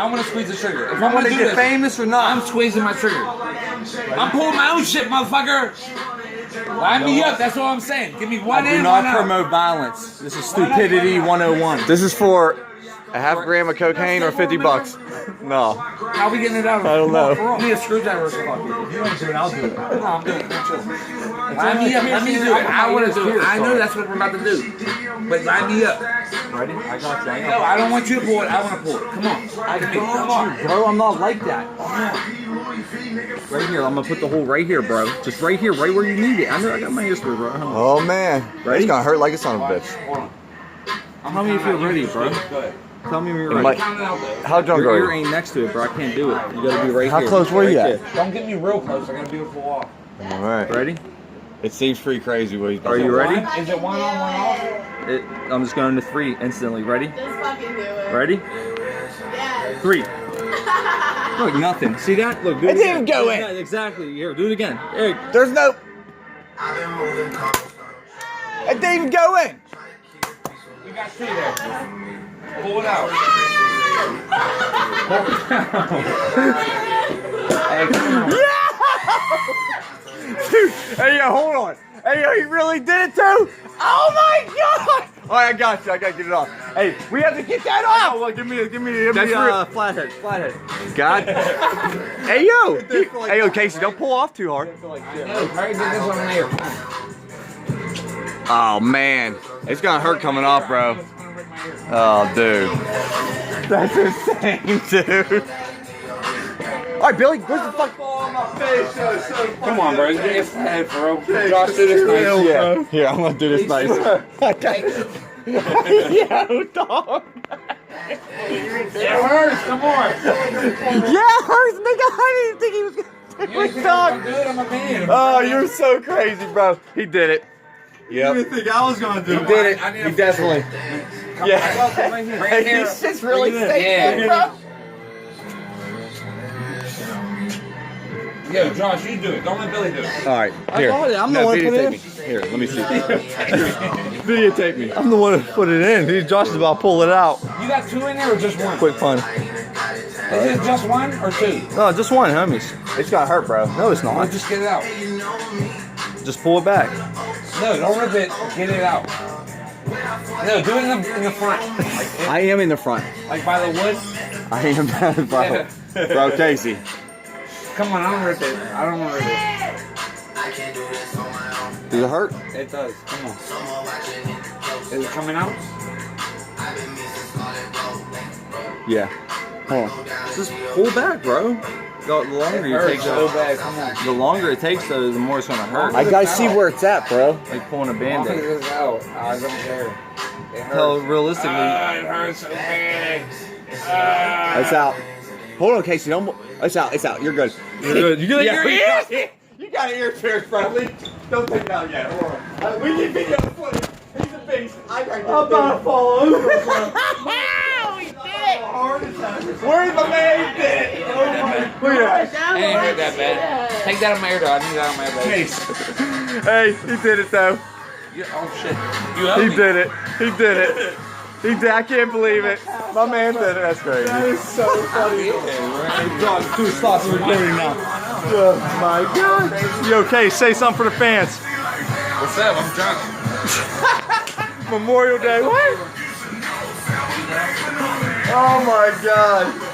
I want to squeeze the trigger. If I I'm want gonna to do get this, famous or not? I'm squeezing my trigger. I'm pulling my own shit, motherfucker. Line me up. That's what I'm saying. Give me one I in, do not one out. promote violence. This is stupidity 101. This is for a half gram of cocaine or $50. No. How are we getting it out? I don't know. Give me a screwdriver. If you want to do it, I'll do it. No, I'm doing it. Line me up. Let me do it. I want to do it. I know that's what we're about to do. But line me up. Ready? I got you. No, I don't want you to pull it. I want to pull it. Come on. Come on. Bro, I'm not like that. Right here, I'm gonna put the hole right here, bro. Just right here, right where you need it. I know I got my history, bro. Oh man. Ready? It's gonna hurt like a son of a bitch. Tell me if you're ready, bro. Tell me when you're ready. How drunk Your are ear you? ain't next to it, bro. I can't do it. You gotta be right How here. close were you Right at? there. Don't get me real close. I gotta be able to pull off. Alright. Ready? It seems pretty crazy what he's about Are to you do. ready? Is it one on, one off? I'm just going to 3 instantly. Ready? Just fucking do it. Ready? Yes. 3. Look, nothing. See that? Look, do it It didn't again. go in. Yeah, exactly. Here, do it again. There. There's no. It didn't even go in. You got 2 there. Pull it out. Hey, come on. Dude, hey yo, hold on. Hey yo, he really did it too? Oh my god! Alright, I got you. I gotta get it off. Hey, we have to get that off! Well, give me flathead. God. Hey yo! Hey yo, Casey, don't pull off too hard. No, hurry, get this on there. Oh man. It's gonna hurt coming off, bro. Oh, dude. That's insane, dude. Alright, Billy, where's the fuck? Come on, bro. Get your head, bro. Josh, do this nice. Yeah. Here, I'm gonna do this nice. Yo, dog. It hurts. Come on. Yeah, it hurts, nigga. I didn't think he was gonna do You ain't it, dog. gonna do it. I'm a man. Oh, you're so crazy, bro. He did it. Yep. You think I was gonna do He did it. He definitely. Yeah. Right here. He's just really sick, Yeah. bro. Yo, Josh, you do it. Don't let Billy do it. All right, here. got it. I'm the one who put it in. videotape me. Here, let me see. Videotape me. I'm the one who put it in. Josh is about to pull it out. You got 2 in there or just one? Quick fun. Is it just 1 or 2? No, just one, homies. It's gonna hurt, bro. No, it's Or not. just get it out? Just pull it back. No, don't rip it. Get it out. No, do it in the front. I am in the front. Like by the wood. I am bro. Bro, Casey. Come on, I don't rip it. I don't want to rip it. Does it hurt? It does. Come on. Is it coming out? Yeah. Hold on. Just pull back, bro. The longer you take, so bad. Come on. the longer it takes, though, the more it's gonna hurt. I gotta see where it's at, bro. Like pulling a Look band-aid. this out. I don't care. It Hell, hurts. realistically, It hurts so bad. It's out. Hold on, Casey. Don't. It's out. It's out. You're good. you're good. You get your ears. You got an ear pierced, bro. Don't take it out yet. Hold on. We need video footage. He's a beast. I'm about to fall over. Where's my man? He did it. Oh my. Look at that. It ain't hurt that bad. Take that on my ear, dog. I need that on my ear. Hey, he did it though. Oh shit. You He did it. He did it. He did. I can't believe it. My man did it. That's crazy. That is so funny. Hey, dog, 2 slots for getting now. Oh my god. You okay? Say something for the fans. What's up? I'm drunk. Memorial Day. What? Oh my god.